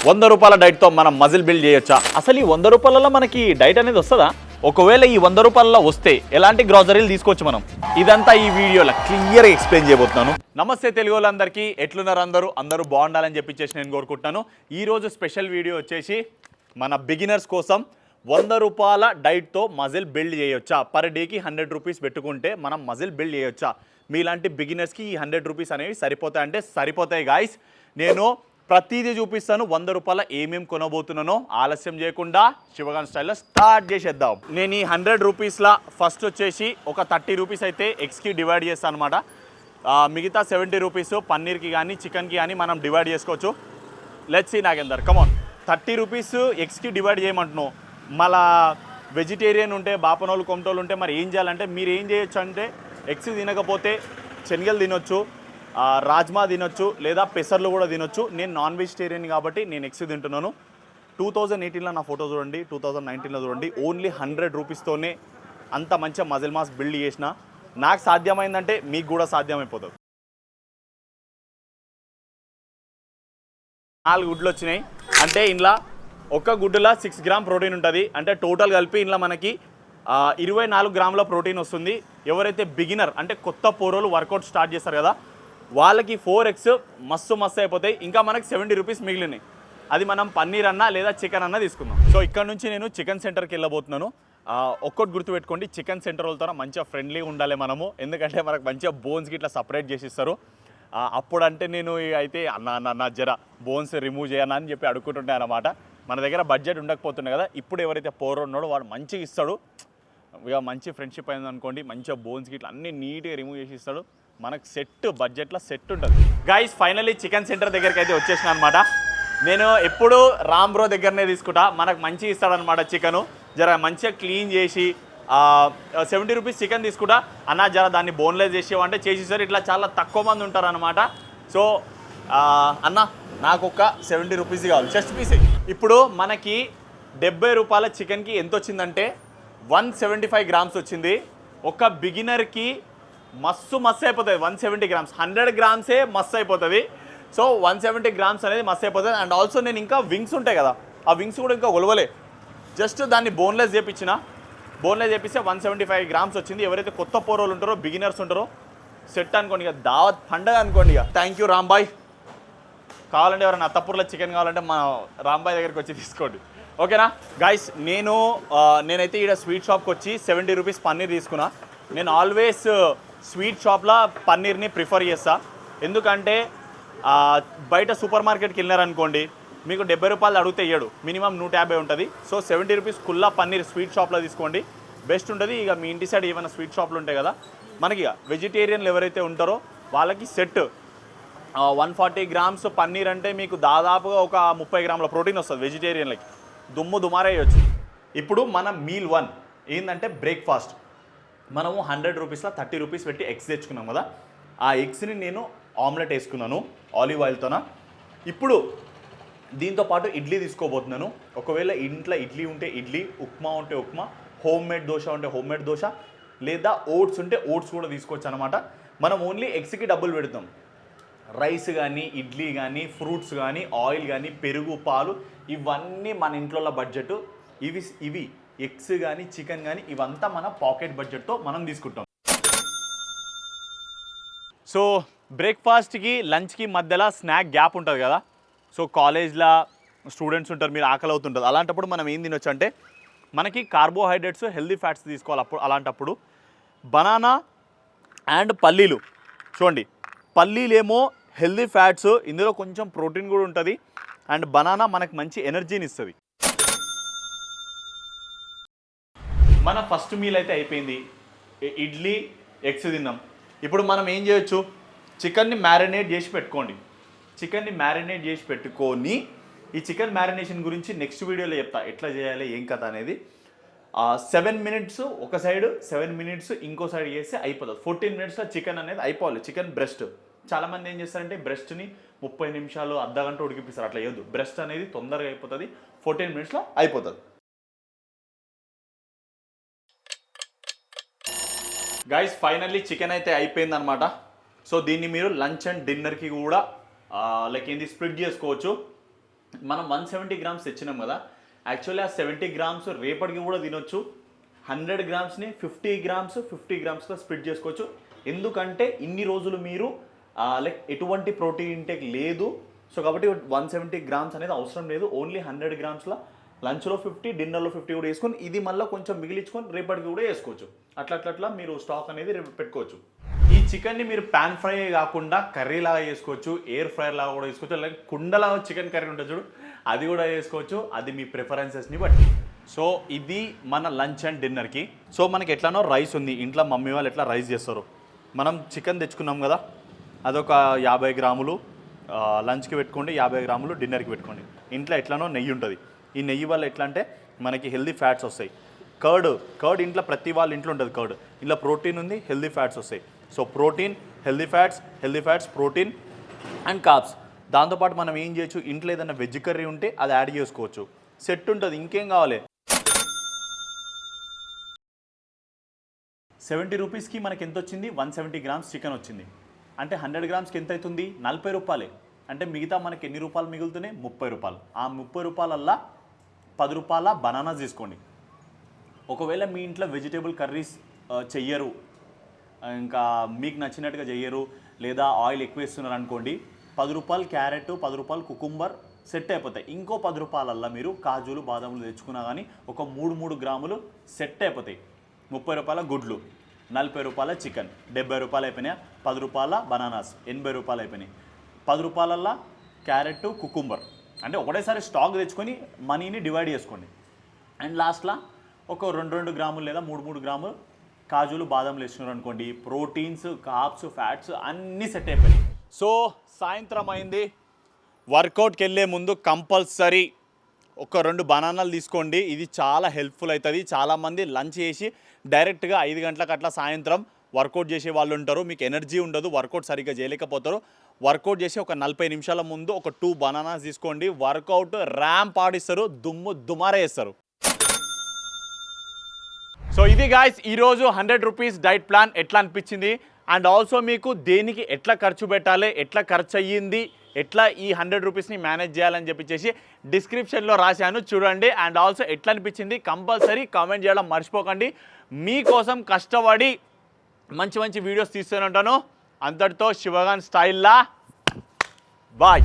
100 రూపాయల డైట్తో మనం muscle build చేయొచ్చా? అసలు ఈ 100 రూపాయలలో మనకి డైట్ అనేది వస్తుందా? ఒకవేళ ఈ 100 రూపాయలలో వస్తే ఎలాంటి గ్రాసరీలు తీసుకోవచ్చు మనం? ఇదంతా ఈ వీడియోలో క్లియర్గా ఎక్స్ప్లెయిన్ చేయబోతున్నాను. నమస్తే తెలుగు వాళ్ళందరికీ, ఎట్లున్నారు అందరూ బాగుండాలని చెప్పి నేను కోరుకుంటున్నాను. ఈరోజు స్పెషల్ వీడియో వచ్చేసి మన బిగినర్స్ కోసం 100 రూపాయల డైట్తో మజిల్ బిల్డ్ చేయొచ్చా? పర్ డేకి 100 రూపీస్ పెట్టుకుంటే మనం మజిల్ బిల్డ్ చేయొచ్చా? మీలాంటి బిగినర్స్కి ఈ 100 రూపీస్ అనేవి సరిపోతాయి అంటే సరిపోతాయి గాయస్. నేను ప్రతిదీ చూపిస్తాను. 100 రూపాయల ఏమేమి కొనబోతున్నానో ఆలస్యం చేయకుండా శివగాన్ స్టైల్లో స్టార్ట్ చేసేద్దాం. నేను ఈ 100 రూపీస్లో ఫస్ట్ వచ్చేసి ఒక 30 రూపీస్ అయితే ఎగ్స్కి డివైడ్ చేస్తాను అనమాట. మిగతా 70 రూపీస్ పన్నీర్కి కానీ చికెన్కి కానీ మనం డివైడ్ చేసుకోవచ్చు. Let's see Nagender, come on. 30 rupees ఎగ్స్కి డివైడ్ చేయమంటున్నావు. మళ్ళా వెజిటేరియన్ ఉంటే, బాపనోళ్ళు కొమటోళ్ళు ఉంటే మరి ఏం చేయాలంటే, మీరు ఏం చేయొచ్చు అంటే ఎగ్స్ తినకపోతే శనగలు తినొచ్చు, రాజ్మా తినొచ్చు, లేదా పెసర్లు కూడా తినొచ్చు. నేను నాన్ వెజిటేరియన్ కాబట్టి నేను ఎగ్స్ తింటున్నాను. 2018లో నా ఫోటో చూడండి, 2019లో చూడండి. ఓన్లీ 100 రూపీస్తోనే అంత మంచిగా మజిల్ మాస్ బిల్డ్ చేసిన. నాకు సాధ్యమైందంటే మీకు కూడా సాధ్యమైపోతుంది. 4 గుడ్లు వచ్చినాయి అంటే ఇంట్లో ఒక గుడ్డులో 6 గ్రామ్ ప్రోటీన్ ఉంటుంది. అంటే టోటల్ కలిపి ఇంట్లో మనకి 24 గ్రాముల ప్రోటీన్ వస్తుంది. ఎవరైతే బిగినర్ అంటే కొత్త పోరోలు వర్కౌట్ స్టార్ట్ చేస్తారు కదా, వాళ్ళకి 4 ఎగ్స్ మస్తు అయిపోతాయి. ఇంకా మనకి 70 రూపీస్ మిగిలినాయి. అది మనం పన్నీర్ అన్నా లేదా చికెన్ అన్నా తీసుకుందాం. సో ఇక్కడ నుంచి నేను చికెన్ సెంటర్కి వెళ్ళబోతున్నాను. ఒక్కటి గుర్తుపెట్టుకోండి, చికెన్ సెంటర్ వాళ్ళతో మంచిగా ఫ్రెండ్లీగా ఉండాలి మనము. ఎందుకంటే మనకు మంచిగా బోన్స్కి ఇట్లా సపరేట్ చేసి ఇస్తారు. అప్పుడంటే నేను అయితే నా జర బోన్స్ రిమూవ్ చేయనా అని చెప్పి అడుగుతుంటాను అన్నమాట. మన దగ్గర బడ్జెట్ ఉండకపోతుండే కదా. ఇప్పుడు ఎవరైతే పోరో ఉన్నాడో వాడు మంచిగా ఇస్తాడు. ఇక మంచి ఫ్రెండ్షిప్ అయింది అనుకోండి, మంచిగా బోన్స్కి ఇట్లా అన్నీ నీట్గా రిమూవ్ చేసి ఇస్తాడు. మనకు సెట్, బడ్జెట్లో సెట్ ఉంటుంది. గైస్ ఫైనల్లీ చికెన్ సెంటర్ దగ్గరికి అయితే వచ్చేసిన అనమాట. నేను ఎప్పుడు రామ్ బ్రో దగ్గరనే తీసుకుంటా. మనకు మంచిగా ఇస్తాడనమాట చికెను. జర మంచిగా క్లీన్ చేసి 70 రూపీస్ చికెన్ తీసుకుంటా. అన్న జర దాన్ని బోన్లెస్ చేసేవంటే చేసేసారు. ఇట్లా చాలా తక్కువ మంది ఉంటారనమాట. సో అన్న నాకు ఒక 70 రూపీస్ కావాలి, చెస్ట్ పీస్. ఇప్పుడు మనకి 70 రూపాయల చికెన్కి ఎంత వచ్చిందంటే 175 గ్రామ్స్ వచ్చింది. ఒక బిగినర్కి మస్తు అయిపోతుంది. 170 గ్రామ్స్, 100 గ్రామ్సే మస్తు అయిపోతుంది. సో 170 గ్రామ్స్ అనేది మస్తు అయిపోతుంది. అండ్ ఆల్సో నేను ఇంకా వింగ్స్ ఉంటాయి కదా, ఆ వింగ్స్ కూడా ఇంకా ఒలవలే. జస్ట్ దాన్ని బోన్లెస్ చేపించిన. బోన్లెస్ చేపిస్తే 175 గ్రామ్స్ వచ్చింది. ఎవరైతే కొత్త పోరోలు ఉంటారో, బిగినర్స్ ఉంటారో సెట్ అనుకోండి. ఇక దావత్ పండగ అనుకోండి. ఇక థ్యాంక్ యూ రాంబాయ్. కావాలంటే ఎవరైనా అత్తపూర్లో చికెన్ కావాలంటే మా రాంబాయ్ దగ్గరికి వచ్చి తీసుకోండి, ఓకేనా గాయస్. నేనైతే ఇక్కడ స్వీట్ షాప్కి వచ్చి 70 రూపీస్ పన్నీర్ తీసుకున్నా. నేను ఆల్వేస్ స్వీట్ షాప్లో పన్నీర్ని ప్రిఫర్ చేస్తా. ఎందుకంటే బయట సూపర్ మార్కెట్కి వెళ్ళారనుకోండి, మీకు 70 రూపాయలు అడిగితే ఇయ్యడు, మినిమం 150 ఉంటుంది. సో 70 రూపీస్ కుల్లా పన్నీర్ స్వీట్ షాప్లో తీసుకోండి, బెస్ట్ ఉంటుంది. ఇక మీ ఇంటి సైడ్ ఏమైనా స్వీట్ షాప్లు ఉంటాయి కదా, మనకి వెజిటేరియన్లు ఎవరైతే ఉంటారో వాళ్ళకి సెట్ 140 గ్రామ్స్ పన్నీర్ అంటే మీకు దాదాపుగా ఒక 30 గ్రాముల ప్రోటీన్ వస్తుంది. వెజిటేరియన్లకి దుమారేయచ్చు. ఇప్పుడు మన మీల్ 1 ఏంటంటే బ్రేక్ఫాస్ట్. మనము 100 రూపీస్లో 30 రూపీస్ పెట్టి ఎగ్స్ తెచ్చుకున్నాం కదా, ఆ ఎగ్స్ని నేను ఆమ్లెట్ వేసుకున్నాను ఆలివ్ ఆయిల్తోన. ఇప్పుడు దీంతో పాటు ఇడ్లీ తీసుకోబోతున్నాను. ఒకవేళ ఇంట్లో ఇడ్లీ ఉంటే ఇడ్లీ, ఉప్మా ఉంటే ఉప్మా, హోమ్ మేడ్ దోశ ఉంటే హోమ్ మేడ్ దోశ, లేదా ఓట్స్ ఉంటే ఓట్స్ కూడా తీసుకోవచ్చు అనమాట. మనం ఓన్లీ ఎగ్స్కి డబ్బులు పెడతాం. రైస్ కానీ, ఇడ్లీ కానీ, ఫ్రూట్స్ కానీ, ఆయిల్ కానీ, పెరుగు, పాలు, ఇవన్నీ మన ఇంట్లో బడ్జెట్. ఇవి ఎగ్స్ కానీ, చికెన్ కానీ, ఇవంతా మన పాకెట్ బడ్జెట్తో మనం తీసుకుంటాం. సో బ్రేక్ఫాస్ట్కి, లంచ్కి మధ్యలో స్నాక్ గ్యాప్ ఉంటుంది కదా. సో కాలేజ్లో స్టూడెంట్స్ ఉంటారు, మీరు ఆకలి అవుతుంటుంది. అలాంటప్పుడు మనం ఏం తినొచ్చు అంటే, మనకి కార్బోహైడ్రేట్స్, హెల్దీ ఫ్యాట్స్ తీసుకోవాలి. అలాంటప్పుడు బనానా అండ్ పల్లీలు. చూడండి, పల్లీలేమో హెల్దీ ఫ్యాట్స్, ఇందులో కొంచెం ప్రోటీన్ కూడా ఉంటుంది. అండ్ బనానా మనకు మంచి ఎనర్జీని ఇస్తుంది. మన ఫస్ట్ మీల్ అయితే అయిపోయింది. ఇడ్లీ, ఎగ్స్ తిన్నాం. ఇప్పుడు మనం ఏం చేయొచ్చు, చికెన్ని మ్యారినేట్ చేసి పెట్టుకోండి. చికెన్ని మ్యారినేట్ చేసి పెట్టుకొని, ఈ చికెన్ మ్యారినేషన్ గురించి నెక్స్ట్ వీడియోలో చెప్తా ఎట్లా చేయాలి, ఏం కథ అనేది. 7 మినిట్స్ ఒక సైడ్, 7 మినిట్స్ ఇంకో సైడ్ చేస్తే అయిపోతుంది. 14 మినిట్స్లో చికెన్ అనేది అయిపోవాలి. చికెన్ బ్రెస్ట్, చాలామంది ఏం చేస్తారంటే బ్రెస్ట్ని 30 నిమిషాలు, అర్ధగంట ఉడికిపిస్తారు. అట్లా వేయద్దు. బ్రెస్ట్ అనేది తొందరగా అయిపోతుంది, 14 మినిట్స్లో అయిపోతుంది. గైస్ ఫైనల్లీ చికెన్ అయితే అయిపోయింది అనమాట. సో దీన్ని మీరు లంచ్ అండ్ డిన్నర్కి కూడా లైక్ ఏంది స్ప్లిట్ చేసుకోవచ్చు. మనం 170 గ్రామ్స్ తెచ్చినాం కదా, యాక్చువల్లీ ఆ 70 గ్రామ్స్ రేపటికి కూడా తినొచ్చు. 100 గ్రామ్స్ని 50 గ్రామ్స్గా స్ప్లిట్ చేసుకోవచ్చు. ఎందుకంటే ఇన్ని రోజులు మీరు లైక్ ఎటువంటి ప్రోటీన్ ఇంటేక్ లేదు. సో కాబట్టి 170 గ్రామ్స్ అనేది అవసరం లేదు. ఓన్లీ 100 గ్రామ్స్లో లంచ్లో 50, డిన్నర్లో 50 కూడా వేసుకొని ఇది మళ్ళీ కొంచెం మిగిలించుకొని రేపటికి కూడా వేసుకోవచ్చు. అట్లా మీరు స్టాక్ అనేది రేపు పెట్టుకోవచ్చు. ఈ చికెన్ని మీరు ప్యాన్ ఫ్రై కాకుండా కర్రీ లాగా చేసుకోవచ్చు, ఎయిర్ ఫ్రైర్ లాగా కూడా చేసుకోవచ్చు, అలాగే కుండలా చికెన్ కర్రీ ఉంటుంది చూడు, అది కూడా చేసుకోవచ్చు. అది మీ ప్రిఫరెన్సెస్ని బట్టి. సో ఇది మన లంచ్ అండ్ డిన్నర్కి. సో మనకి ఎట్లానో రైస్ ఉంది ఇంట్లో, మమ్మీ వాళ్ళు ఎట్లా రైస్ చేస్తారు. మనం చికెన్ తెచ్చుకున్నాం కదా, అదొక 50 గ్రాములు లంచ్కి పెట్టుకోండి, 50 గ్రాములు డిన్నర్కి పెట్టుకోండి. ఇంట్లో ఎట్లానో నెయ్యి ఉంటుంది. ఈ నెయ్యి వల్ల ఎట్లా అంటే మనకి హెల్దీ ఫ్యాట్స్ వస్తాయి. కర్డ్ ఇంట్లో ప్రతి వాళ్ళ ఇంట్లో ఉంటుంది. కర్డ్ ఇంట్లో ప్రోటీన్ ఉంది, హెల్దీ ఫ్యాట్స్ వస్తాయి. So protein, healthy fats, protein and carbs. దాంతోపాటు మనం ఏం చేయొచ్చు, ఇంట్లో ఏదైనా వెజ్ కర్రీ ఉంటే అది యాడ్ చేసుకోవచ్చు. సెట్ ఉంటుంది. ఇంకేం కావాలి. 70 రూపీస్కి మనకి ఎంత వచ్చింది, 170 గ్రామ్స్ చికెన్ వచ్చింది. అంటే 100 గ్రామ్స్కి ఎంత అవుతుంది, 40 రూపాయలే. అంటే మిగతా మనకి ఎన్ని రూపాయలు మిగులుతున్నాయి, 30 రూపాయలు. ఆ 30 రూపాయలల్లా 10 రూపాయల బనానాస్ తీసుకోండి. ఒకవేళ మీ ఇంట్లో వెజిటేబుల్ కర్రీస్ చెయ్యరు, ఇంకా మీకు నచ్చినట్టుగా చెయ్యరు, లేదా ఆయిల్ ఎక్కువ వేస్తున్నారు అనుకోండి, 10 రూపాయలు క్యారెట్, 10 రూపాయలు కుకుంబర్ సెట్ అయిపోతాయి. ఇంకో 10 రూపాయలల్లా మీరు కాజులు బాదాములు తెచ్చుకున్నా కానీ ఒక 3 గ్రాములు సెట్ అయిపోతాయి. 30 రూపాయల గుడ్లు, 40 రూపాయల చికెన్, 70 రూపాయలు అయిపోయినాయి. 10 రూపాయల బనానాస్, 80 రూపాయలు అయిపోయినాయి. 10 రూపాయలల్లా క్యారెట్, కుకుంబర్. అంటే ఒకటేసారి స్టాక్ తెచ్చుకొని మనీని డివైడ్ చేసుకోండి. అండ్ లాస్ట్లో ఒక 2 గ్రాములు లేదా 3 గ్రాములు కాజులు బాదాములు వేసుకున్నారు అనుకోండి, ప్రోటీన్స్, కార్బ్స్, ఫ్యాట్స్ అన్నీ సెట్ అయిపోయాయి. సో సాయంత్రం అయింది, వర్కౌట్కి వెళ్ళే ముందు కంపల్సరీ ఒక 2 బనానాలు తీసుకోండి. ఇది చాలా హెల్ప్ఫుల్ అవుతుంది. చాలామంది లంచ్ చేసి డైరెక్ట్గా 5 గంటలకు అట్లా సాయంత్రం వర్కౌట్ చేసే వాళ్ళు ఉంటారు. మీకు ఎనర్జీ ఉండదు, వర్కౌట్ సరిగ్గా చేయలేకపోతారు. వర్కౌట్ చేసి ఒక 40 నిమిషాల ముందు ఒక 2 బనానాస్ తీసుకోండి. వర్కౌట్ ర్యాంప్ ఆడిస్తారు, దుమారే వేస్తారు. సో ఇది గాయ్స్ ఈరోజు 100 రూపీస్ డైట్ ప్లాన్ ఎట్లా అనిపించింది, అండ్ ఆల్సో మీకు దేనికి ఎట్లా ఖర్చు పెట్టాలి, ఎట్లా ఖర్చు అయ్యింది, ఎట్లా ఈ 100 రూపీస్ని మేనేజ్ చేయాలని చెప్పేసి డిస్క్రిప్షన్లో రాశాను, చూడండి. అండ్ ఆల్సో ఎట్లా అనిపించింది కంపల్సరీ కామెంట్ చేయడం మర్చిపోకండి. మీకోసం కష్టపడి మంచి వీడియోస్ తీస్తూనే ఉంటాను. అంతటితో శివగాన్ స్టైల్లా బాయ్.